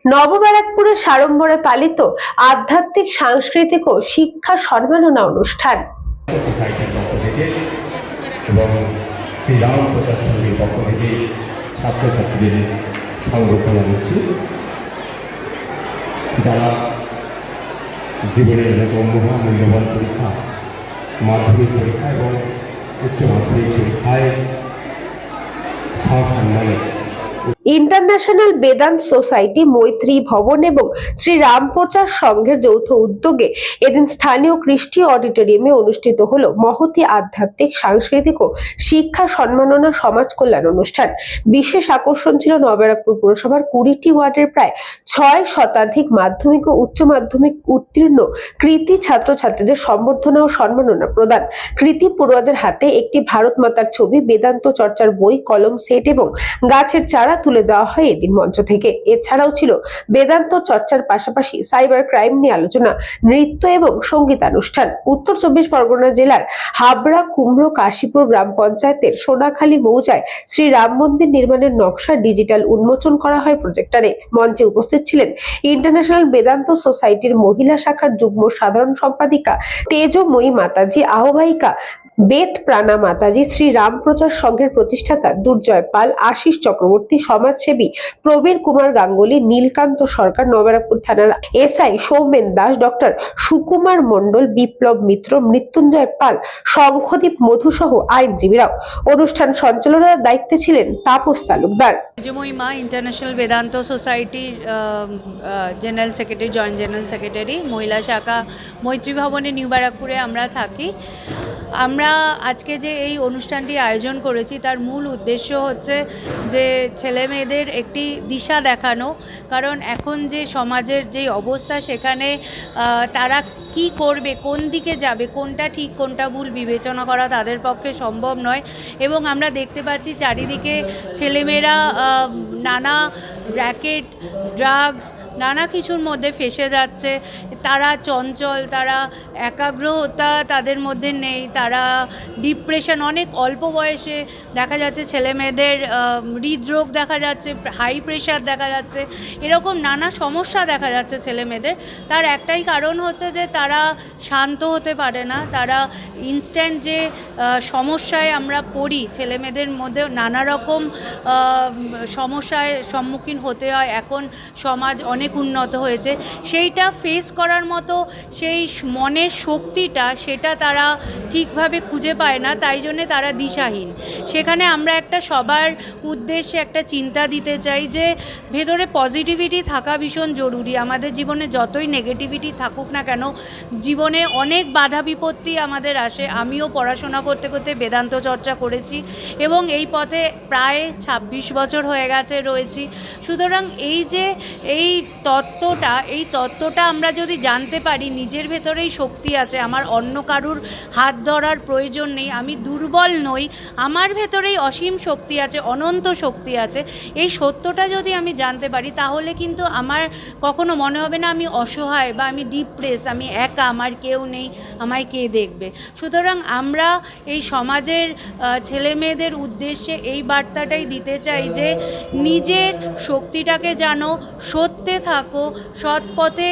নবব্যারাকপুরের সাড়ম্বরে পালিত আধ্যাত্মিক, সাংস্কৃতিক ও শিক্ষা সম্মাননা অনুষ্ঠান। সোসাইটির পক্ষ থেকে এবং শ্রীরাম প্রচার সমিতির পক্ষ থেকে ছাত্রছাত্রীদের সংরক্ষণ হচ্ছে, যারা জীবনের এরকম মহামূল্যবান পরীক্ষা, মাধ্যমিক পরীক্ষা এবং উচ্চ মাধ্যমিক পরীক্ষায় সসম্মানে ইন্টারন্যাশনাল বেদান্ত সোসাইটি, মৈত্রী ভবন এবং শ্রী রাম প্রচার সংঘের যৌথ উদ্যোগে এদিন স্থানীয় কৃষ্টি অডিটোরিয়ামে অনুষ্ঠিত হলো মহতী আধ্যাত্মিক, সাংস্কৃতিক ও শিক্ষা সম্মাননা সমাজ কল্যাণ অনুষ্ঠান। বিশেষ আকর্ষণ ছিল নবব্যারাকপুর পুরসভার 20টি ওয়ার্ডের প্রায় 6 শতাধিক মাধ্যমিক ও উচ্চ মাধ্যমিক উত্তীর্ণ কৃতি ছাত্রছাত্রীদের সম্বর্ধনা ও সম্মাননা প্রদান। কৃতি পড়ুয়াদের হাতে একটি ভারত মাতার ছবি, বেদান্ত চর্চার বই, কলম সেট এবং গাছের চারা তুলে দেওয়া হয় এদিন মঞ্চ থেকে। এছাড়াও ছিল বেদান্ত চর্চার পাশাপাশি সাইবার ক্রাইম নিয়ে আলোচনা, নৃত্য এবং সঙ্গীতানুষ্ঠান। উত্তর 24 পরগনা জেলার হাবড়া, কুমড়ো, কাশীপুর গ্রাম পঞ্চায়েতের সোনাখালী মৌজায় শ্রী রাম মন্দির নির্মাণের নকশা ডিজিটাল উন্মোচন করা হয় প্রজেক্টরে। মঞ্চে উপস্থিত ছিলেন ইন্টারন্যাশনাল বেদান্ত সোসাইটির মহিলা শাখার যুগ্ম সাধারণ সম্পাদিকা তেজময়ী মাতাজি, আহ্বায়িকা বেদ প্রাণা মাতাজি, শ্রী রাম প্রচার সংঘের প্রতিষ্ঠাতা দুর্জয় পাল, আশিস চক্রবর্তী, সমাজসেবী প্রবীর কুমার গাঙ্গুলি, নীলকান্ত সরকার, নবব্যারাকপুর থানার এসআই সৌমেন দাস, ডক্টর সুকুমার মণ্ডল, বিপ্লব মিত্র, মৃত্যুঞ্জয় পাল, শঙ্খদীপ মধু সহ আইনজীবীরাও। অনুষ্ঠান সঞ্চালনার দায়িত্বে ছিলেন তাপস তালুকদার। তেজময়ী মা, ইন্টারন্যাশনাল বেদান্ত সোসাইটির general secretary, joint general secretary, মহিলা শাখা, মৈত্রী ভবনে, নিউ ব্যারাকপুরে আমরা থাকি। আমরা আজকে যে এই অনুষ্ঠানটি আয়োজন করেছি তার মূল উদ্দেশ্য হচ্ছে যে ছেলে মেয়েদের একটি দিশা দেখানো। কারণ এখন যে সমাজের যে অবস্থা, সেখানে তারা কি করবে, কোন দিকে যাবে, কোনটা ঠিক কোনটা ভুল বিবেচনা করা তাদের পক্ষে সম্ভব নয়। এবং আমরা দেখতে পাচ্ছি চারিদিকে ছেলেমেয়েরা নানা র্যাকেট, ড্রাগস, নানা কিছুর মধ্যে ফেসে যাচ্ছে। তারা চঞ্চল, তারা একাগ্রতা তাদের মধ্যে নেই, তারা ডিপ্রেশন, অনেক অল্প বয়সে দেখা যাচ্ছে ছেলে মেয়েদের হৃদরোগ দেখা যাচ্ছে, হাই প্রেশার দেখা যাচ্ছে, এরকম নানা সমস্যা দেখা যাচ্ছে ছেলে মেয়েদের। তার একটাই কারণ হচ্ছে যে তারা শান্ত হতে পারে না। তারা ইনস্ট্যান্ট যে সমস্যায় আমরা পড়ি, ছেলে মেয়েদের মধ্যে নানা রকম সমস্যায় সম্মুখীন হতে হয়। এখন সমাজ অনেক উন্নত হয়েছে, সেইটা ফেস করার মতো সেই মনের শক্তিটা, সেটা তারা ঠিকভাবে খুঁজে পায় না, তাই জন্যে তারা দিশাহীন। সেখানে আমরা একটা সবার উদ্দেশ্যে একটা চিন্তা দিতে চাই যে ভেতরে পজিটিভিটি থাকা ভীষণ জরুরি। আমাদের জীবনে যতই নেগেটিভিটি থাকুক না কেন, জীবনে অনেক বাধা বিপত্তি আমাদের আসে। আমিও পড়াশোনা করতে করতে বেদান্ত চর্চা করেছি এবং এই পথে প্রায় 26 বছর হয়ে গেছে রয়েছি। সুতরাং এই তত্ত্বটা আমরা যদি জানতে পারি, নিজের ভেতরেই শক্তি আছে, আমার অন্য কারুর হাত ধরার প্রয়োজন নেই, আমি দুর্বল নই, আমার ভেতরেই অসীম শক্তি আছে, অনন্ত শক্তি আছে, এই সত্যটা যদি আমি জানতে পারি, তাহলে কিন্তু আমার কখনো মনে হবে না আমি অসহায় বা আমি ডিপ্রেস, আমি একা, আমার কেউ নেই, আমায় কে দেখবে। সুতরাং আমরা এই সমাজের ছেলে মেয়েদের উদ্দেশ্যে এই বার্তাটাই দিতে চাই যে নিজের শক্তিটাকে জানো, সত্যে থাকো, সৎ পথে।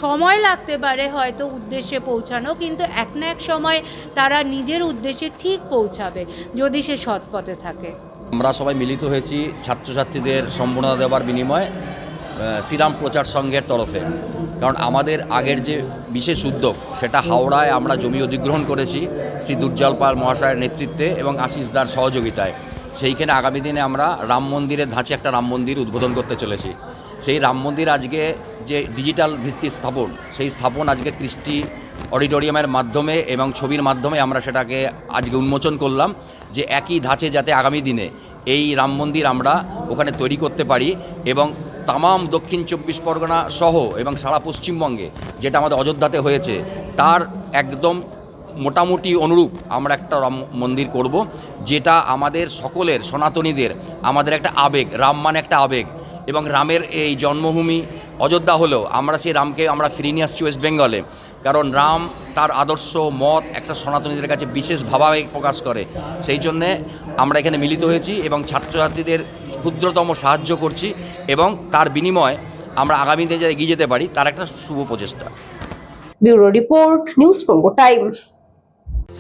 সময় লাগতে পারে হয়তো উদ্দেশ্যে পৌঁছানো, কিন্তু এক না এক সময় তারা নিজের উদ্দেশ্যে ঠিক পৌঁছাবে যদি সে সৎ পথে থাকে। আমরা সবাই মিলিত হয়েছি ছাত্রছাত্রীদের সম্বর্ধনা দেওয়ার বিনিময়ে শ্রীরাম প্রচার সংঘের তরফে। কারণ আমাদের আগের যে বিশেষ উদ্যোগ, সেটা হাওড়ায় আমরা জমি অধিগ্রহণ করেছি শ্রী দুর্জয় পাল মহাশয়ের নেতৃত্বে এবং আশিস দার সহযোগিতায়। সেইখানে আগামী দিনে আমরা রাম মন্দিরের ধাঁচে একটা রাম মন্দির উদ্বোধন করতে চলেছি। সেই রাম মন্দির আজকে যে ডিজিটাল ভিত্তি স্থাপন, সেই স্থাপন আজকে কৃষ্টি অডিটোরিয়ামের মাধ্যমে এবং ছবির মাধ্যমে আমরা সেটাকে আজকে উন্মোচন করলাম, যে একই ধাঁচে যাতে আগামী দিনে এই রাম মন্দির আমরা ওখানে তৈরি করতে পারি এবং তামাম দক্ষিণ 24 পরগনা সহ এবং সারা পশ্চিমবঙ্গে যেটা আমাদের অযোধ্যাতে হয়েছে তার একদম মোটামুটি অনুরূপ আমরা একটা রাম মন্দির করব, যেটা আমাদের সকলের সনাতনীদের আমাদের একটা আবেগ। রাম মানে একটা আবেগ, এবং রামের এই জন্মভূমি অযোধ্যা হলেও আমরা সেই রামকে আমরা ফিরিয়ে নিয়ে আসছি ওয়েস্ট বেঙ্গলে। কারণ রাম তার আদর্শ মত একটা সনাতনীদের কাছে বিশেষ ভাবাবেগ প্রকাশ করে। সেই জন্যে আমরা এখানে মিলিত হয়েছি এবং ছাত্রছাত্রীদের ক্ষুদ্রতম সাহায্য করছি এবং তার বিনিময়ে আমরা আগামী দিনে যারা এগিয়ে যেতে পারি তার একটা শুভ প্রচেষ্টা। Bureau report, news Banga time.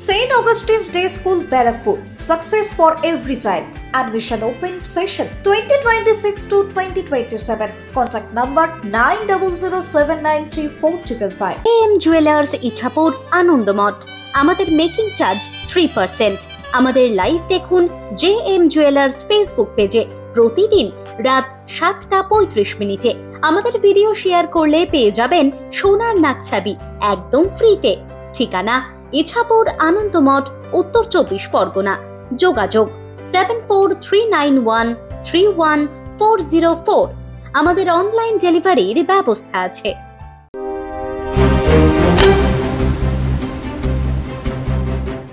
St. Augustine's Day School, Barakpur. Success for every child. Admission open session 2026 to 2027. Contact number 9007934555. AM jewellers Ichapur Anandamath. আমাদের মেকিং চার্জ 3%। আমাদের লাইভ দেখুন JM জুয়েলার্স ফেসবুক পেজে প্রতিদিন রাত 7:35 আমাদের ভিডিও শেয়ার করলে পেয়ে যাবেন সোনার নাকছাবি একদম ফ্রিতে। ঠিকানা ইছাপুর আনন্দমঠ, উত্তর 24 পরগনা। যোগাযোগ 7439131404। আমাদের অনলাইন ডেলিভারির ব্যবস্থা আছে।